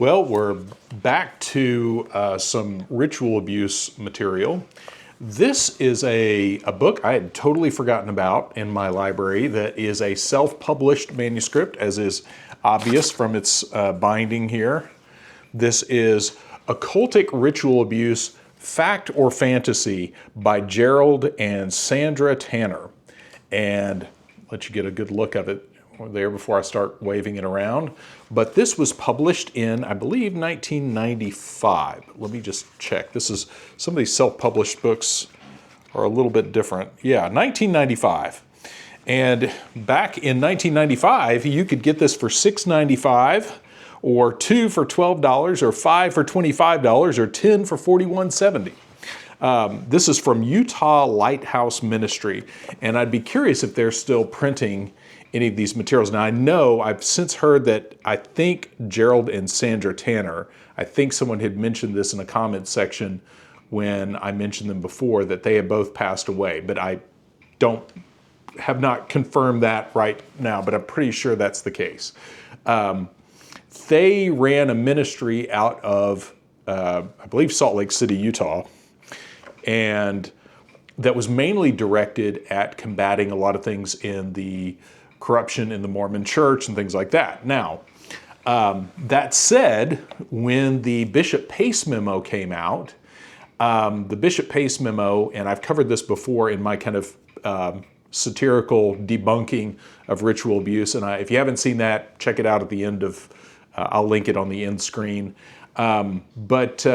Well, we're back to some ritual abuse material. This is a book I had totally forgotten about in my library that is a self-published manuscript, as is obvious from its binding here. This is Occultic Ritual Abuse, Fact or Fantasy by Jerald and Sandra Tanner. And let you get a good look of it there before I start waving it around. But this was published in, I believe, 1995. Let me just check. Some of these self-published books are a little bit different. Yeah, 1995. And back in 1995, you could get this for $6.95, or 2 for $12, or 5 for $25, or 10 for $41.70. This is from Utah Lighthouse Ministry, and I'd be curious if they're still printing any of these materials. Now I know I've since heard that I think Jerald and Sandra Tanner, I think someone had mentioned this in a comment section when I mentioned them before, that they had both passed away, but I have not confirmed that right now, but I'm pretty sure that's the case. They ran a ministry out of, I believe, Salt Lake City, Utah, and that was mainly directed at combating a lot of things in the corruption in the Mormon church and things like that. Now, that said, when the Bishop Pace memo came out, the Bishop Pace memo, and I've covered this before in my kind of satirical debunking of ritual abuse, and if you haven't seen that, check it out at the end of, I'll link it on the end screen. But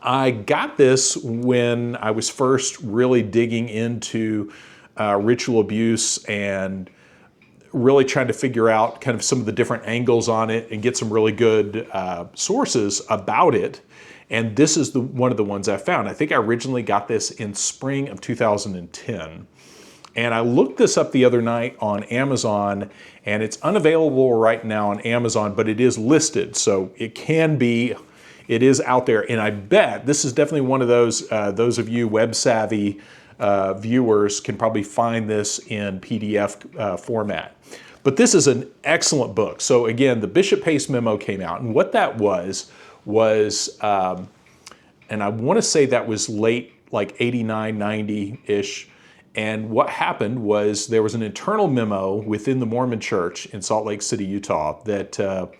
I got this when I was first really digging into ritual abuse and really trying to figure out kind of some of the different angles on it and get some really good sources about it. And this is one of the ones I found. I think I originally got this in spring of 2010. And I looked this up the other night on Amazon, and it's unavailable right now on Amazon, but it is listed. So it is out there. And I bet this is definitely one of those of you web savvy viewers can probably find this in PDF format. But this is an excellent book. So again, the Bishop Pace memo came out, and what that was, and I want to say that was late, like 89, 90-ish. And what happened was there was an internal memo within the Mormon Church in Salt Lake City, Utah, that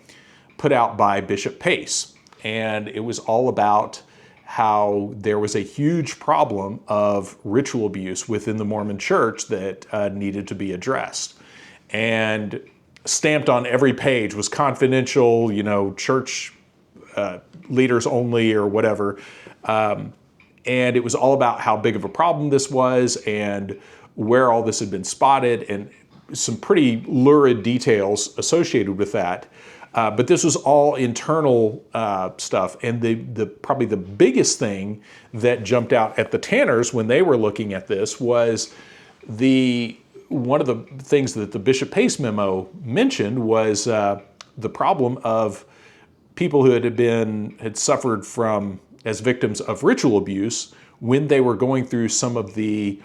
put out by Bishop Pace. And it was all about how there was a huge problem of ritual abuse within the Mormon Church that needed to be addressed. And stamped on every page was confidential, church leaders only or whatever. And it was all about how big of a problem this was and where all this had been spotted and some pretty lurid details associated with that. But this was all internal stuff. And probably the biggest thing that jumped out at the Tanners when they were looking at this was one of the things that the Bishop Pace memo mentioned was the problem of people who had suffered from as victims of ritual abuse when they were going through some of the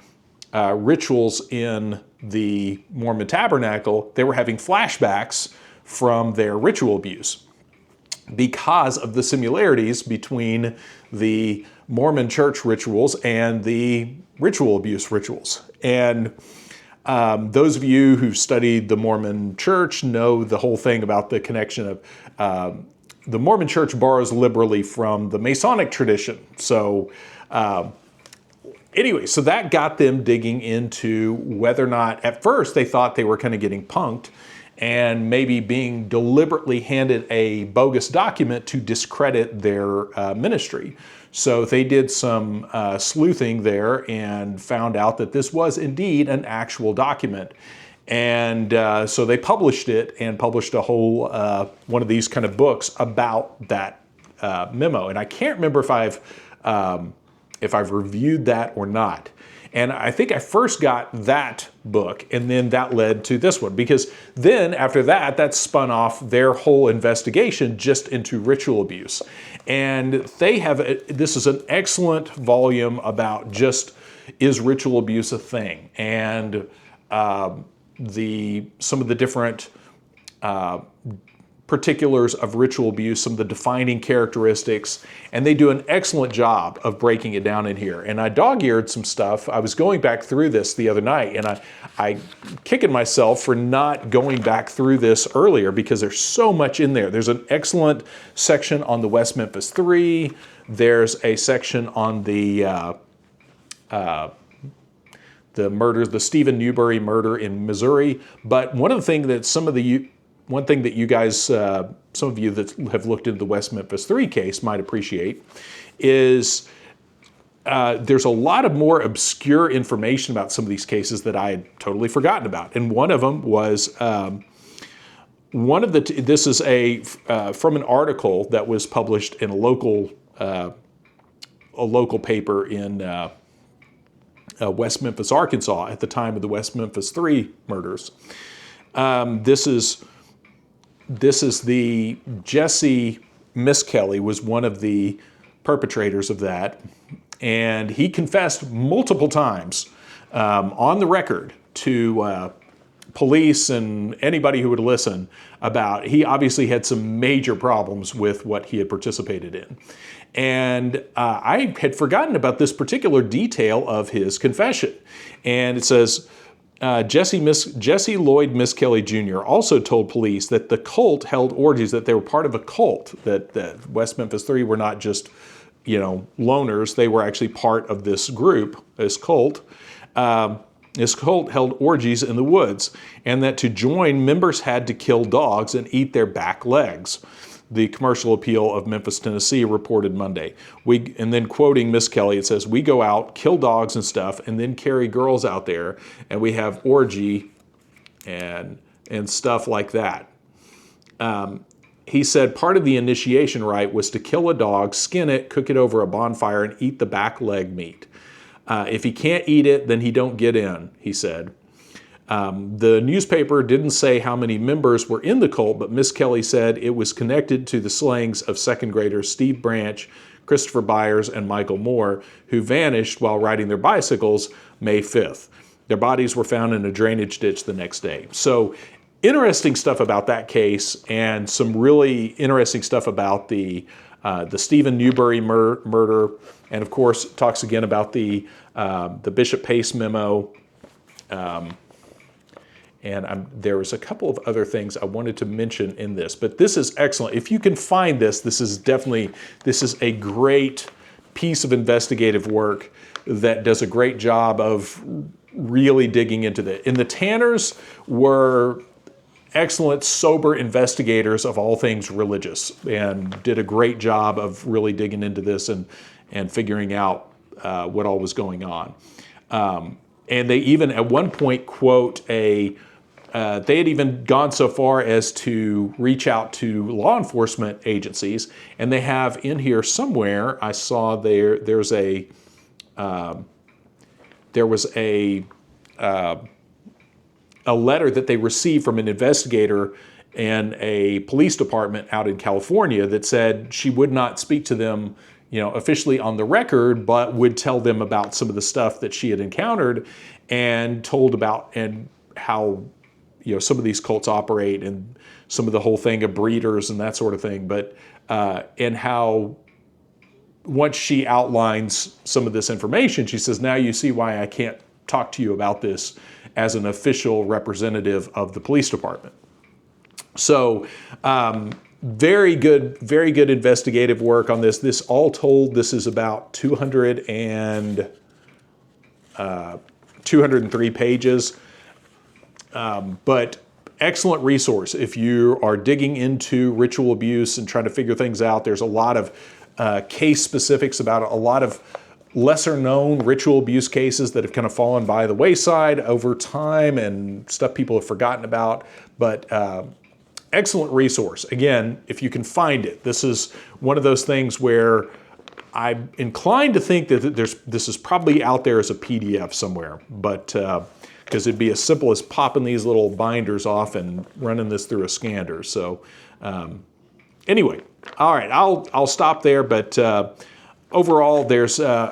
rituals in the Mormon Tabernacle. They were having flashbacks from their ritual abuse because of the similarities between the Mormon church rituals and the ritual abuse rituals. And those of you who've studied the Mormon church know the whole thing about the connection of the Mormon church borrows liberally from the Masonic tradition. So anyway, so that got them digging into whether or not, at first they thought they were kind of getting punked and maybe being deliberately handed a bogus document to discredit their ministry. So they did some sleuthing there and found out that this was indeed an actual document. And so they published it and published a whole one of these kind of books about that memo. And I can't remember if I've reviewed that or not. And I think I first got that book, and then that led to this one, because then after that spun off their whole investigation just into ritual abuse. And this is an excellent volume about just, is ritual abuse a thing? And some of the different particulars of ritual abuse, some of the defining characteristics, and they do an excellent job of breaking it down in here. And I dog-eared some stuff. I was going back through this the other night, and I kicking myself for not going back through this earlier because there's so much in there. There's an excellent section on the West Memphis 3. There's a section on the murder, the Stephen Newberry murder in Missouri. But one thing that you guys, some of you that have looked into the West Memphis 3 case might appreciate is there's a lot of more obscure information about some of these cases that I had totally forgotten about. And one of them was this is from an article that was published in a local paper in West Memphis, Arkansas, at the time of the West Memphis 3 murders. This is the Jesse Miskelly was one of the perpetrators of that, and he confessed multiple times on the record to police and anybody who would listen about he obviously had some major problems with what he had participated in. And I had forgotten about this particular detail of his confession. And it says, Jesse Lloyd Miskelly Jr. also told police that the cult held orgies, that they were part of a cult, that West Memphis 3 were not just, loners. They were actually part of this group, this cult. This cult held orgies in the woods, and that to join, members had to kill dogs and eat their back legs. The Commercial Appeal of Memphis, Tennessee reported Monday. And then quoting Miskelly, it says, "We go out, kill dogs and stuff, and then carry girls out there, and we have orgy and stuff like that." He said part of the initiation rite was to kill a dog, skin it, cook it over a bonfire, and eat the back leg meat. If he can't eat it, then he don't get in, he said. The newspaper didn't say how many members were in the cult, but Miskelly said it was connected to the slayings of second graders Steve Branch, Christopher Byers, and Michael Moore, who vanished while riding their bicycles May 5th. Their bodies were found in a drainage ditch the next day. So interesting stuff about that case, and some really interesting stuff about the Stephen Newberry murder, and of course talks again about the Bishop Pace memo. And there was a couple of other things I wanted to mention in this, but this is excellent. If you can find this, this is a great piece of investigative work that does a great job of really digging into that. And the Tanners were excellent, sober investigators of all things religious, and did a great job of really digging into this and figuring out what all was going on. And they even at one point quote they had even gone so far as to reach out to law enforcement agencies, and they have in here somewhere, I saw there was a letter that they received from an investigator in a police department out in California that said she would not speak to them, officially on the record, but would tell them about some of the stuff that she had encountered and told about and how some of these cults operate and some of the whole thing of breeders and that sort of thing. But and how once she outlines some of this information, she says, now you see why I can't talk to you about this as an official representative of the police department. So very good investigative work on this. This all told, this is about 203 pages. But excellent resource if you are digging into ritual abuse and trying to figure things out. There's a lot of case specifics about a lot of lesser known ritual abuse cases that have kind of fallen by the wayside over time and stuff people have forgotten about. But excellent resource. Again, if you can find it, this is one of those things where I'm inclined to think that this is probably out there as a PDF somewhere, but because it'd be as simple as popping these little binders off and running this through a scanner. So anyway, all right, I'll stop there. But overall,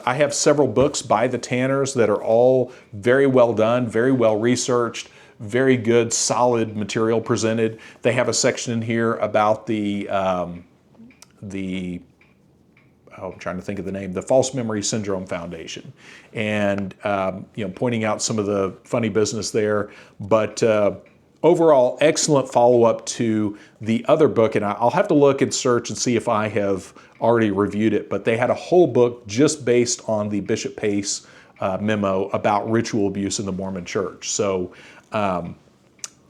I have several books by the Tanners that are all very well done, very well researched, very good, solid material presented. They have a section in here about I'm trying to think of the name, the False Memory Syndrome Foundation, and pointing out some of the funny business there. But overall, excellent follow-up to the other book, and I'll have to look and search and see if I have already reviewed it. But they had a whole book just based on the Bishop Pace memo about ritual abuse in the Mormon Church. So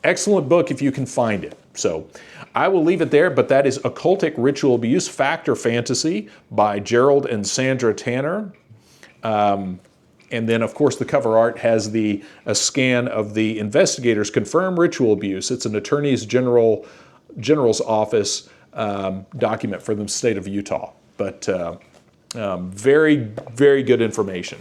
excellent book if you can find it. So I will leave it there, but that is Occultic Ritual Abuse Fact or Fantasy by Jerald and Sandra Tanner. And then, of course, the cover art has a scan of the investigators confirm ritual abuse. It's an Attorney General's office document for the state of Utah. But very, very good information.